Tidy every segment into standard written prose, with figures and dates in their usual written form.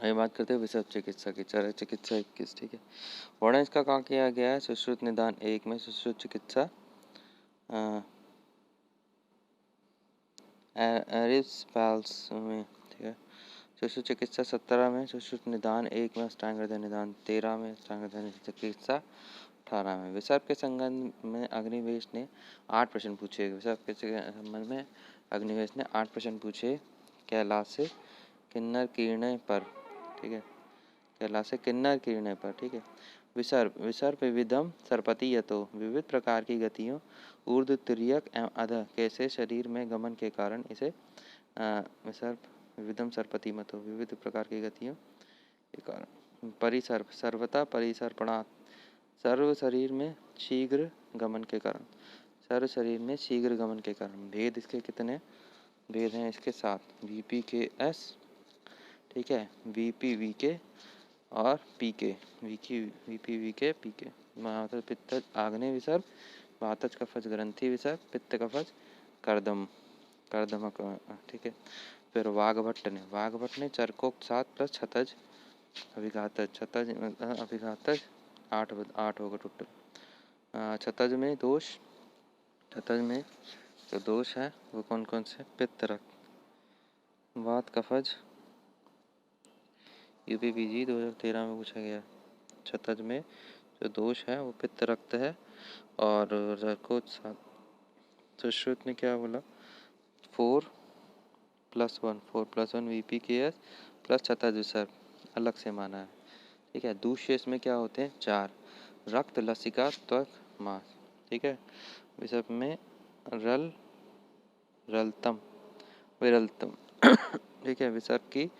अभी बात करते हैं विषय चिकित्सा की। चरक चिकित्सा 21। ठीक है, वर्णन इसका कहाँ किया गया है? सुश्रुत निदान 1 में, सुश्रुत चिकित्सा एरिस्पाल्स में। ठीक है, सुश्रुत चिकित्सा 17 में, सुश्रुत निदान 1 में, अष्टांग निदान 13 में, अष्टांग चिकित्सा 18 में। विसर्प के संबंध में अग्निवेश ने 8 प्रश्न पूछे। विसर्प के संबंध में अग्निवेश ने 8 प्रश्न पूछे। कैलाश से किन्नर किरणें पर। ठीक है, कैलाश से किन्नर किरणें पर। ठीक है, विसर्प विसर्प विविधम सर्पति यतो, विविध प्रकार की गतियों ऊर्ध्व तिर्यक एवं अधः कैसे शरीर में गमन के कारण इसे विसर्प विविधम सर्पति मतो, विविध प्रकार की गतियों के कारण। परिसर्प सर्वथा परिसर्पणात्, सर्व शरीर में शीघ्र गमन के कारण, सर्व शरीर में शीघ्र गमन के कारण। भेद इसके कितने भेद हैं? इसके 7। वीपी के एस। ठीक है, वीपी वी के और पीके, वीपी वीके पीके। महावतज पित्तज आग्नेय विसर्प, वातज कफज ग्रंथि विसर्प, पित्त कफज कर्दमक। ठीक है, फिर वाघभट्ट ने चरकोक्त 7 प्लस छतज अभिघातज, छतज अभिघातज 8 होगा टोटल। छतज में दोष, छतज में जो दोष है वो कौन कौन से? पित्त, रक्त, वात, कफज। यूपीपीजी 2013 में पूछा गया। छतज में जो दोष है वो पित्त, रक्त है। और रकोत सुश्रुत ने क्या बोला? 4+1 वीपी के एस प्लस छतज विसर्प अलग से माना है। ठीक है, दूष्य इसमें क्या होते हैं? 4, रक्त, लसिका, त्वक, मांस। ठीक है, विसर्प में रलतम विरलतम। ठीक है, विसर्प की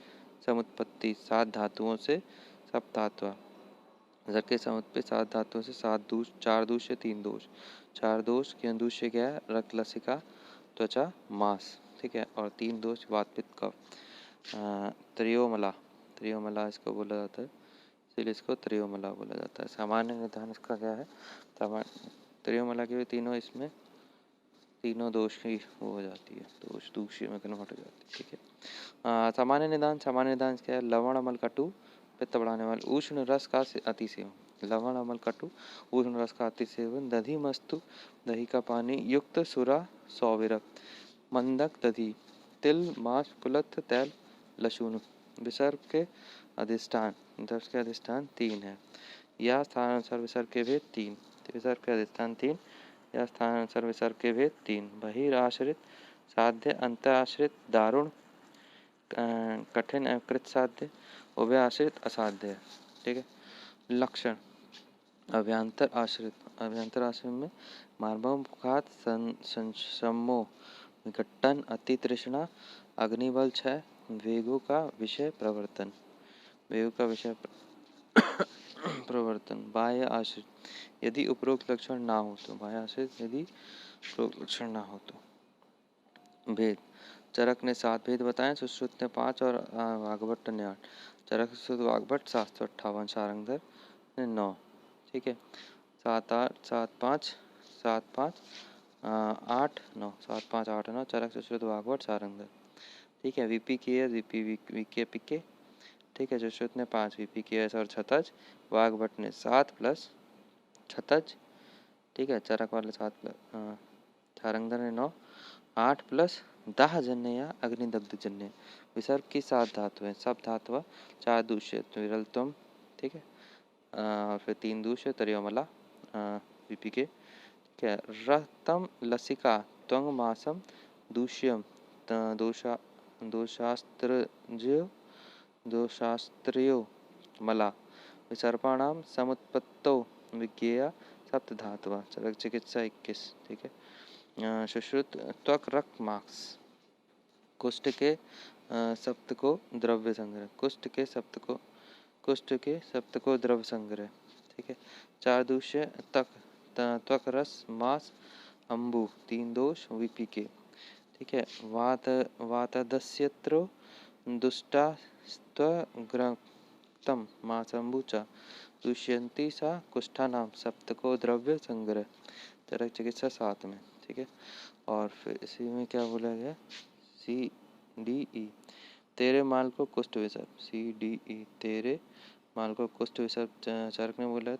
समुत्पत्ति 7 धातुओं से सप्तात्वा। विसर्प के समुत्पत्ति 7 धातुओं से 7 दूष, 4 दूष्य 3 दोष। 4 दोष क्यों? दूष्य क्या है? रक्त, लसिका, त्वचा, मांस। ठीक है, और 3 दोष वात, पित्त, कफ। त्रियोमला इसको बोला जाता है, इसलिए इसको त्रियोमला बोला जाता है। सामान्य निदान इसका क्या है? त्रियोमला के तीनों इसमें तीनों दोष की वो हो जाती है, दोष दूषी में कन्वर्ट हो जाती है। ठीक है, सामान्य निदान क्या है? लवण, अमल, कटु, पित्त बढ़ाने वाले, उष्ण रस का अति सेवन। लवण, अमल, कटु, उष्ण रस का अति सेवन। दधि मस्तु, दही का पानी, युक्त सुरा, सौविरक, मंदक दधि, तिल, मांस, पुलत्थ, तैल, लशुन। विसर्प के अधिष्ठान, विसर्प के अधिष्ठान 3 है। या स्थानानुसार विसर्प के भेद 3। विसर्प के अधिष्ठान 3 या स्थानानुसार विसर्प के भेद 3। बहिराश्रित, साध्य, अंतराश्रित, दारुण, कठिन एवं कृत साध्य, उभयाश्रित, असाध्य। ठीक है, लक्षण अभ्यंतर आश्रित, अभ्यंतर आश्रित में मार्गोपघात, सम्मोह, विघटन, अति तृष्णा, अग्निबल क्षय, वेगों का विषय प्रवर्तन, वेगों का विषय प्रवर्तन। बाह्य आश्रित, यदि उपरोक्त लक्षण ना हो तो। बाह्य आश्रित यदि उपरोक्त लक्षण ना हो तो। भेद चरक ने 7 भेद बताए, सुश्रुत ने 5 और वाघभट्ट ने 8। चरक, सुश्रुत, वाघभट्ट 758, सारंगधर ने 9। ठीक है, 7 8 7 5 7 5 8 9 7 5 8 9 चरक, सुश्रुत, वाघभट्ट, सारंगधर। ठीक है, वीपी के एस, वीपी वीके पीके। ठीक है, सुश्रुत ने 5, वीपी के एस और छतज। वाघभट्ट ने 7 प्लस छतज। ठीक है, चरक वाले 7 प्लस, सारंगधर ने 9, 8 प्लस दाह जन्य या अग्निदग्ध जन्य। विसर्प की 7 धातु है, सब धातु 4 दूष्य विरलतम। ठीक है, और फिर 3 दूष्य त्रियोमला वीपी के। ठीक है, रक्तम, लसिका, त्वंग, मासम, दूष्यम, दोषास्त्र्यो मला। विसर्पाणाम समुत्पत्तौ विज्ञेया सप्त धातुआ। चरक चिकित्सा 21। ठीक है, सुश्रुत, त्वक, रक्त, मांस। कुष्ठ के सप्त को द्रव्य संग्रह, कुष्ठ के सप्त को द्रव्य संग्रह। ठीक है, 4 दूष्य त्वक, रस, मांस, अम्बु। 3 दोष वीपी के। ठीक है, वातदस्यत्रो दुष्टास्त्वग्रक्तम मासम्बुचा दुष्यंती सा कुष्ठानाम सप्त को द्रव्य संग्रह। चरक चिकित्सा 7 में। ठीक है, और फिर इसी में क्या बोला गया? CDE तेरे माल को कुष्ठ विसर्ग, CDE, तेरे माल को कुष्ठ विसर्ग चरक ने बोला।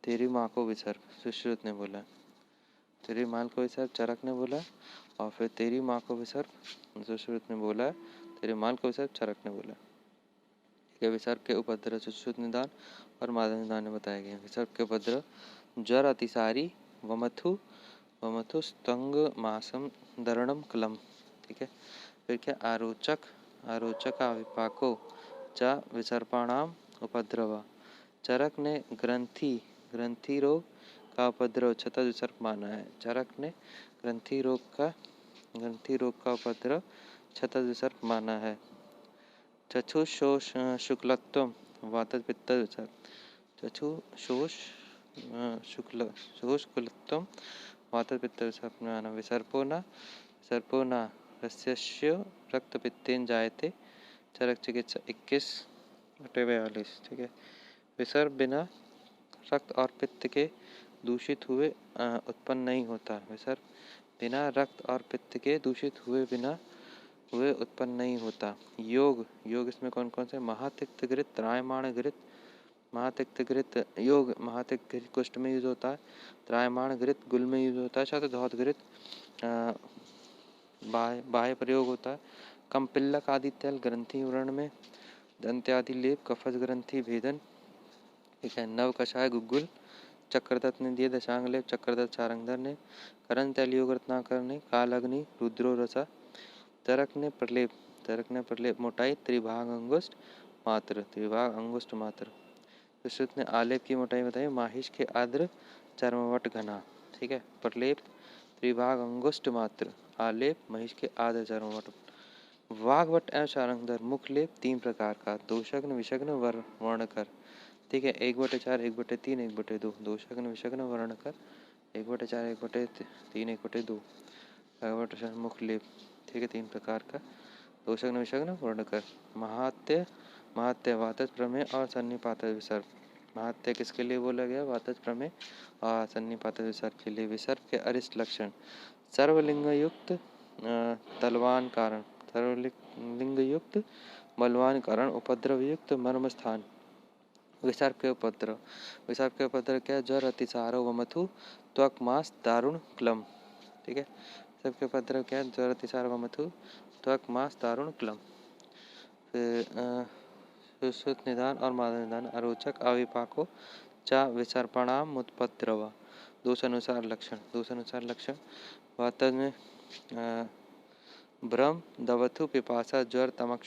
तेरी माँ को विसर्ग सुश्रुत ने बोला। तेरे माल को विसर्ग चरक ने बोला, और फिर तेरी माँ को विसर्ग सुश्रुत ने बोला। तेरे माल को विसर्ग चरक ने बोला। ठीक है, विसर्ग के उपद्रव सुश्रुत निदान और माधव निदान में बताया गया। विसर्ग के उपद्रव ज्वर अतिसारी वमथु स्तंग मासम दरणम कलम। ठीक है, फिर क्या आरोचक विपाको च विसर्पाणाम उपद्रवा। चरक ने ग्रंथि रोग का उपद्रव छतज विसर्प माना है। चरक ने ग्रंथि रोग का उपद्रव छतज विसर्प माना है। चक्षुषोष शुक्लत्वम वातज पित्तज विसर्प। चक्षुषोष शुक्लत्वम वातज पित्तज विसर्प माना। विसर्पो न रस्यस्य रक्तपित्तेन जायते। चरक चिकित्सा 21/42। ठीक है, विसर्प बिना रक्त और पित्त के दूषित हुए उत्पन्न नहीं होता। विसर्प बिना रक्त और पित्त के दूषित हुए उत्पन्न नहीं होता। योग इसमें कौन कौन से? महातिक्त घृत, त्रायमाण घृत। महातिक्त घृत योग महातिक्त घृत कुष्ठ में यूज होता है। त्रायमाण घृत गुल में यूज होता है। शतधौत घृत बाह्य प्रयोग होता है। कंपिल्लक आदि तेल ग्रंथि व्रण में। दंत्यादि लेप कफज ग्रंथि भेदन। ठीक है, नव कषाय गुग्गुल चक्रदत्त ने दिए। दशांग लेप चक्रदत्त चारंगधर ने। करण तैल योग रत्नाकर ने। काल अग्नि रुद्रो रसा। चरक ने प्रलेप मोटाई त्रिभाग अंगुष्ठ मात्र। सुश्रुत ने आलेप की मोटाई बताई। माहिष के आद्र चर्मवट घना। ठीक है, प्रलेप त्रिभाग अंगुष्ठ मात्र। आलेप महिष के आद्र चर्मवट। वाग्वट एवं चारंगधर मुख लेप 3 प्रकार का। दोषग्न विषग्न वर्णकर। ठीक है, 1/4 1/3 1/2। दोषग्न विषग्न वर्णकर 1/4 1/3 1/2। वाग्वट मुख लेप। ठीक है, 3 प्रकार का। दोषग्न विषग्न वर्णकर। महात्य वातज प्रमेय और सन्निपातज विसर्ग। महात्य किसके लिए बोला गया? वातज प्रमेय और सन्निपातज विसर्ग के लिए। विसर्ग के अरिष्ट लक्षण सर्वलिंग युक्त तलवान कारण, सर्वलिंग युक्त बलवान कारण, उपद्रव युक्त मर्म स्थान। विसर्ग के उपद्रव क्या? ज्वर अतिसारो वमथु त्वक मास दारुण क्लम। ठीक है, विसर्ग के उपद्रव क्या? ज्वर अतिसार वमथु त्वक मास दारुण क्लम। फिर सुश्रुत निदान और माधव निदान। अरोचक अविपाको चा विसर्पणाम उत्पद्रवा। दोषानुसार लक्षण वातज में भ्रम दवथु पिपासा ज्वर तमक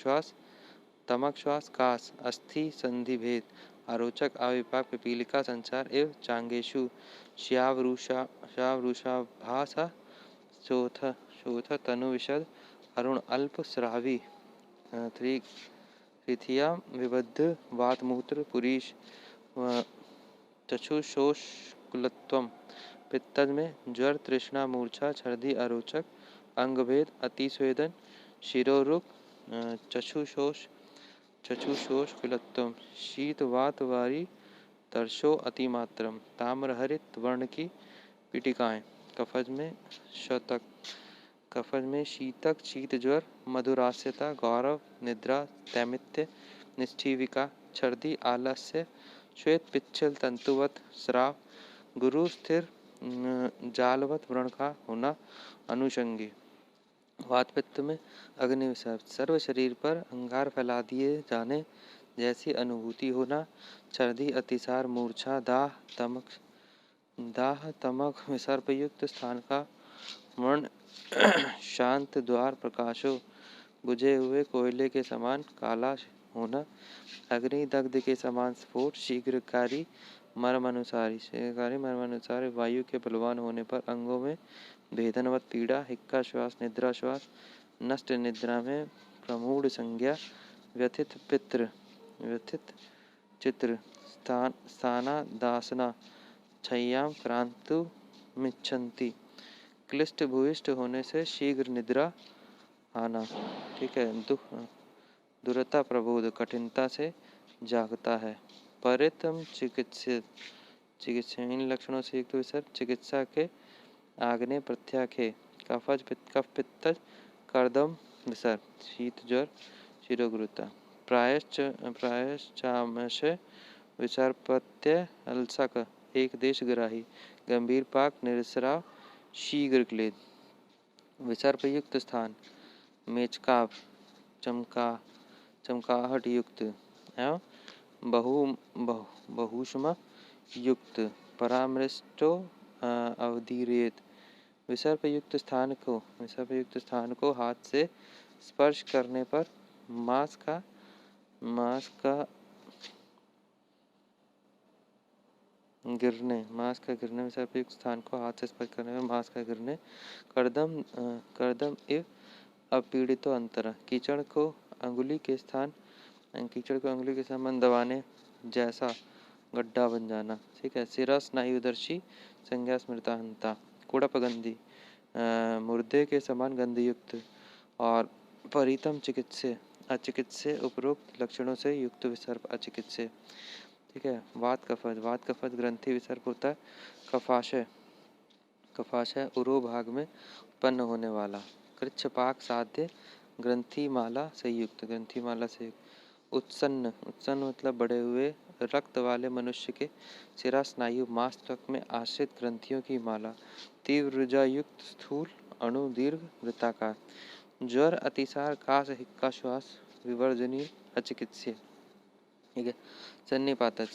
श्वास कास अस्थि संधि भेद। आरोचक अविपाक पिपीलिका संचार एवं चांगेशु श्यावरुषाभासा शोथ तनु विशद अरुण अल्प श्रावी त्रिथिया विबद्ध वात मूत्र पुरीश। चक्षुषोष्कुलत्वम पित्तज में ज्वर तृष्णा मूर्छा छर्दी अरोचक अंगभेद अतिस्वेदन शिरोरुक। चक्षुषोष्कुलत्वम शीत वात वारी तरसो अतिमात्रम। ताम्रहरित वर्ण की पीटिकाएं। कफज में शीतक शीत ज्वर मधुरास्यता गौरव निद्रा तैमित्य निष्ठीविका छर्दी आलस्य श्वेत पिच्छल तंतुवत स्राव गुरु स्थिर जालवत व्रण का होना अनुषंगी। वात पित्त में अग्नि विसर्ग सर्व शरीर पर अंगार फैला दिए जाने जैसी अनुभूति होना। छर्दी अतिसार मूर्छा दाह तमक विसर्प युक्त स्थान का वर्ण शांत द्वार प्रकाशो बुझे हुए कोयले के समान काला होना। अग्नि दग्ध के समान स्फोट शीघ्रकारी मर्मानुसारी वायु के बलवान होने पर अंगों में भेदनवत पीड़ा। हिक्का श्वास निद्रा श्वास नष्ट निद्रा में प्रमूढ़ संज्ञा व्यथित चित्र स्थाना दासना छय्याम क्रांतु मिच्छन्ति। क्लिष्ट भूयिष्ठ होने से शीघ्र निद्रा आना। ठीक है, दुरता प्रबोध कठिनता से जागता है। परितम चिकित्सा इन लक्षणों से युक्त विसर्ग चिकित्सा के आग्नेय प्रत्याख्य कफ पित्तज कर्दम विसर्ग शीत ज्वर शिरोगुरुता प्रायश्चामशय विसर्पत्य अलसक एक देश ग्राही गंभीर पाक निरसराव शीघ्र क्लेद विसर्पयुक्त स्थान मेचकाव चमकाहट युक्त एवं बहुष्म युक्त परामृष्टो अवधिरेत विसर्पयुक्त स्थान को हाथ से स्पर्श करने पर मांस का गिरने विसर्पयुक्त स्थान को हाथ से स्पर्श करने पर मांस का गिरने कर्दम इव अपीड़ितो अंतर कीचड़ को अंगुली के स्थान दबाने जैसा गड्ढा बन जाना। ठीक है। सिरा स्नायुदर्शी संज्ञा स्मृताहंता कुड़पगंधी मुर्दे के समान गंधयुक्त और परितम अचिकित्से उपरोक्त लक्षणों से युक्त विसर्प अचिकित्से। ठीक है। वात कफज ग्रंथि विसर्प होता है कफाशय उरो भाग में उत्पन्न होने वाला। कृच्छपाक साध्य ग्रंथिमाला से युक्त उत्सन्न मतलब बढ़े हुए रक्त वाले मनुष्य के सिरा स्नायु मांसतक में आश्रित ग्रंथियों की माला। तीव्र ऊर्जायुक्त स्थूल अणु दीर्घ वृत्ताकार ज्वर अतिसार काश हिक्का श्वास विवर्जनीय अचिकित्सीय। ठीक है। सन्निपातज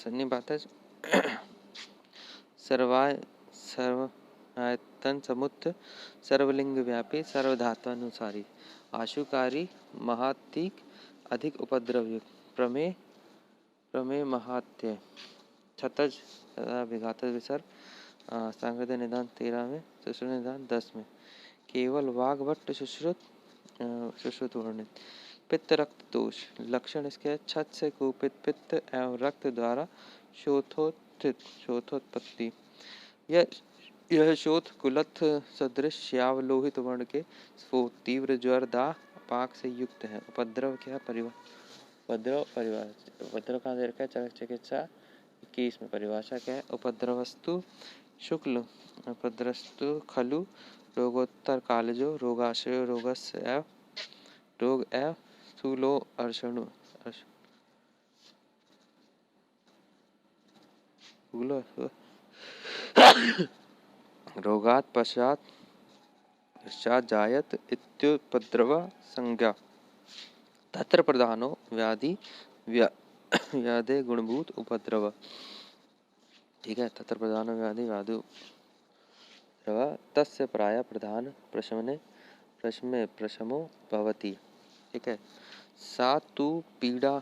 सर्वायतन समुत्थ सर्वलिंग व्यापी सर्वधात्वानुसारी आशुकारी महातिक अधिक उपद्रवयुक्त प्रमेय महात्य छतज विघातज विसर्ग सांकृतिक निदान 13 में सुश्रुत निदान 10 में केवल वाग्भट्ट सुश्रुत वर्णित। पित्त रक्त दोष लक्षण इसके छत से कुपित पित्त एवं रक्त द्वारा शोथोत्पत्ति। यह शोथ कुलथ सदृश श्यावलोहित वर्ण के स्फोट तीव्र ज्वर दाह पाक से युक्त है। उपद्रव क्या उपद्रव का दे रखा है चरक चिकित्सा 21 में। परिभाषा क्या है? उपद्रवस्तु शुक्ल उपद्रवस्तु खलु रोगोत्तर कालजो रोगाश्रय रोगस्य रोग एव स्थूलो अर्षणु रोगात पश्चात जायत इत्युपद्रव संज्ञा तत्र प्रधानो व्याधि गुणभूत उपद्रव। ठीक है। तत्र प्रधानो व्याधि तस्य प्राय प्रधान प्रशमो भवति। ठीक है। सातु पीड़ा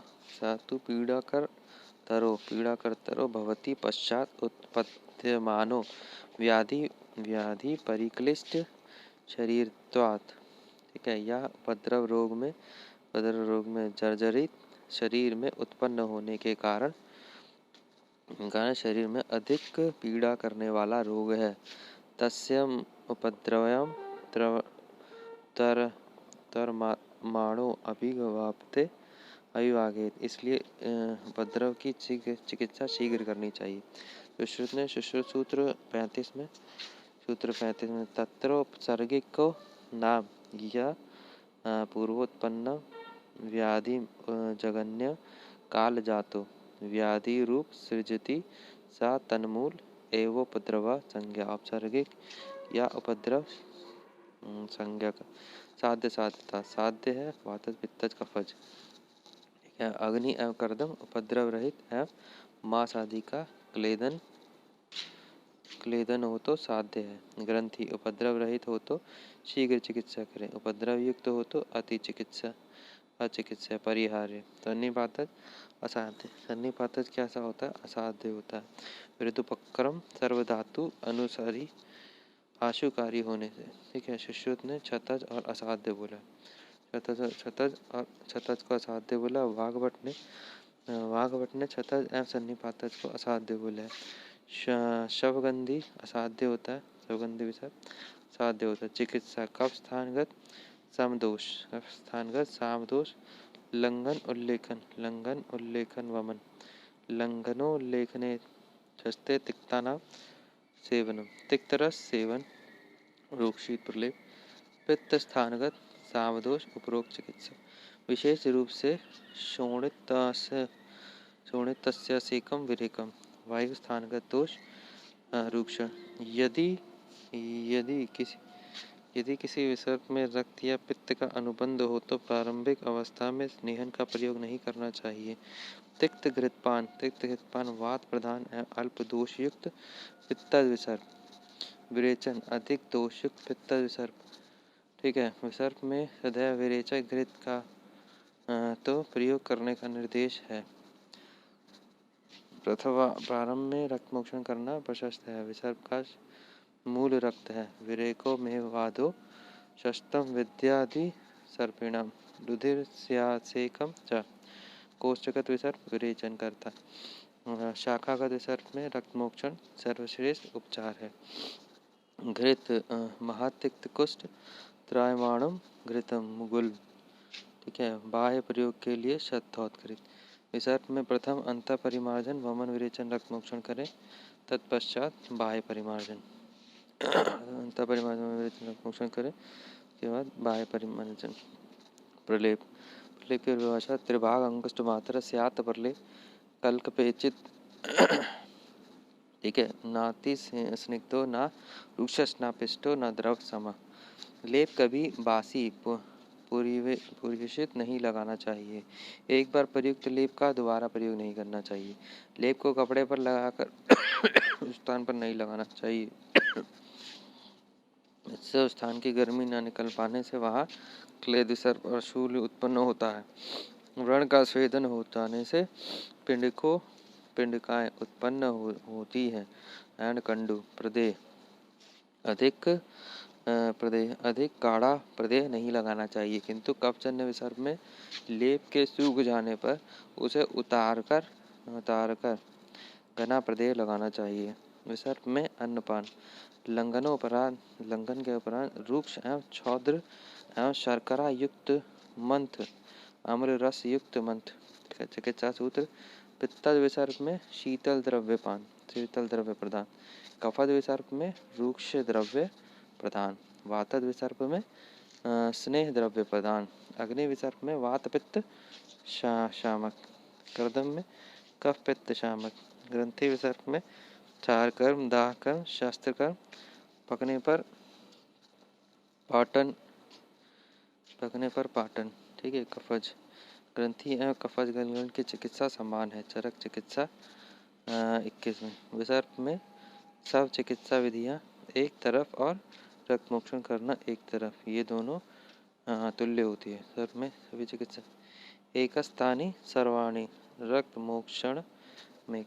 कर तरो भवति पश्चात उत्पद्यमानो व्याधि परिक्लिष्ट शरीरत्वात्। ठीक है। यह उपद्रव रोग में जर्जरित शरीर में उत्पन्न होने के कारण शरीर में अधिक पीड़ा करने वाला रोग है। तस्यम उपद्रवयम तरमाणो अभिवाप्ते अभिवागेत इसलिए उपद्रव की चिकित्सा शीघ्र करनी चाहिए। सुश्रुत सूत्र 35 में तत्रोपसर्गिको नाम यह पूर्वोत्पन्न व्याधि जगन्य काल जातो व्याधि रूप सृजति सा तन्मूल एवोपद्रव संज्ञा। औपसर्गिक या उपद्रव संज्ञक साध्य है वातज पित्तज कफज। अग्नि एवं कर्दम उपद्रव रहित एवं मांस आदि का क्लेदन हो तो साध्य है। ग्रंथि उपद्रव रहित हो तो शीघ्र चिकित्सा करें। उपद्रव युक्त हो तो अचिकित्सा परिहार्य। सन्निपातज असाध्य सन्निपातज कैसा होता है? असाध्य होता है। विरुद्धोपक्रम सर्वधातु अनुसारी आशुकारी होने से। ठीक है। सुश्रुत ने छतज और असाध्य बोला। छतज को असाध्य बोला। वाग्भट ने छतज एवं सन्निपातज को असाध्य बोला है। शवगंधी असाध्य होता है। शवगंधी विसर्ग असाध्य होता है। चिकित्सा कफ स्थानगत सामदोष लंघन उल्लेखन वमन लंघनोल्लेखने छस्ते तिक्तानाम सेवनम तिक्तरस सेवन रोग शीत प्रलेप। पित्त स्थानगत सावधोष उपरोक्त चिकित्सा विशेष रूप से शोणितस्येकम विरेकम वायु स्थानगत दोष रूक्षण यदि यदि किसी यदि किसी विसर्ग में रक्त या पित्त का अनुबंध हो तो प्रारंभिक अवस्था में स्नेहन का प्रयोग नहीं करना चाहिए। तिक्त घृतपान वात प्रधान एवं अल्प दोषयुक्त पित्तज विसर्ग विरेचन अधिक दोषयुक्त पित्तज विसर्ग। ठीक है, विसर्ग में सदैव विरेचक घृत का तो प्रयोग करने का निर्देश है। अथवा प्रारंभ में रक्त मोक्षण करना प्रशस्त है। विसर्ग का मूल रक्त है। विरेको में वादो शस्तम विद्यादि सर्पिणम रुधिर स्यासेकम च कोष्ठगत विसर्ग विरेचन करता। शाखागत विसर्ग में रक्त मोक्षण सर्वश्रेष्ठ उपचार है। घृत महातिक्त कुष्ठ त्रायमाणम घृतम मुगुल। ठीक है, बाह्य प्रयोग के लिए शतोत्कृत विसर्ग में प्रथम अंत परिमार्जन वमन विरेचन रक्त मोक्षण करें, तत्पश्चात बाह्य परिमार्जन अंत परिमार्जन विरेचन रक्त मोक्षण करें, उसके बाद बाह्य परिमार्जन। प्रलेप प्रलेप की परिभाषा त्रिभाग अंगुष्ठ मात्र स्यात् प्रलेप कल्कपेचित। ठीक है, नाति स्निग्धो ना रुक्षस ना पिष्टो ना द्रव समा। लेप कभी बासी पूर्वशित नहीं लगाना चाहिए। एक बार प्रयुक्त लेप का दोबारा प्रयोग नहीं करना चाहिए। लेप को कपड़े पर लगाकर उस स्थान पर नहीं लगाना चाहिए। इससे उस स्थान की गर्मी न निकल पाने से वहाँ क्लेद विसर्ग और शूल उत्पन्न होता है। व्रण का स्वेदन हो जाने से पिंडिकाएं उत्पन्न होती है। एंड कंडु प्रदेह अधिक गाढ़ा प्रदेह नहीं लगाना चाहिए, किंतु कफजन्य विसर्ग में लेप के सूख जाने पर उसे उतार कर घना प्रदेह लगाना चाहिए। विसर्ग में अन्नपान लंघन के उपरांत रूक्ष एवं छौद्र एवं शर्करा युक्त मंथ अम्ल रस युक्त मंथ। चिकित्सा सूत्र पित्तज विसर्ग में शीतल द्रव्य प्रदान। कफद विसर्ग में रूक्ष द्रव्य प्रदान। वातद विसर्ग में स्नेह द्रव्य प्रदान। अग्नि विसर्ग में वात पित्त शामक। कर्दम में कफ पित्त शामक। ग्रंथि विसर्ग में चार कर्म दाह कर्म शास्त्र कर्म पकने पर पाटन। ठीक है, कफज ग्रंथि एवं कफज गलगन की चिकित्सा समान है। चरक चिकित्सा 21 में। विसर्ग में सब चिकित्सा विधियां एक तरफ और रक्त मोक्षण करना एक तरफ, ये दोनों तुल्य होती है। विसर्ग में सभी चिकित्सा एक स्थानी सर्वाणी रक्त मोक्षण में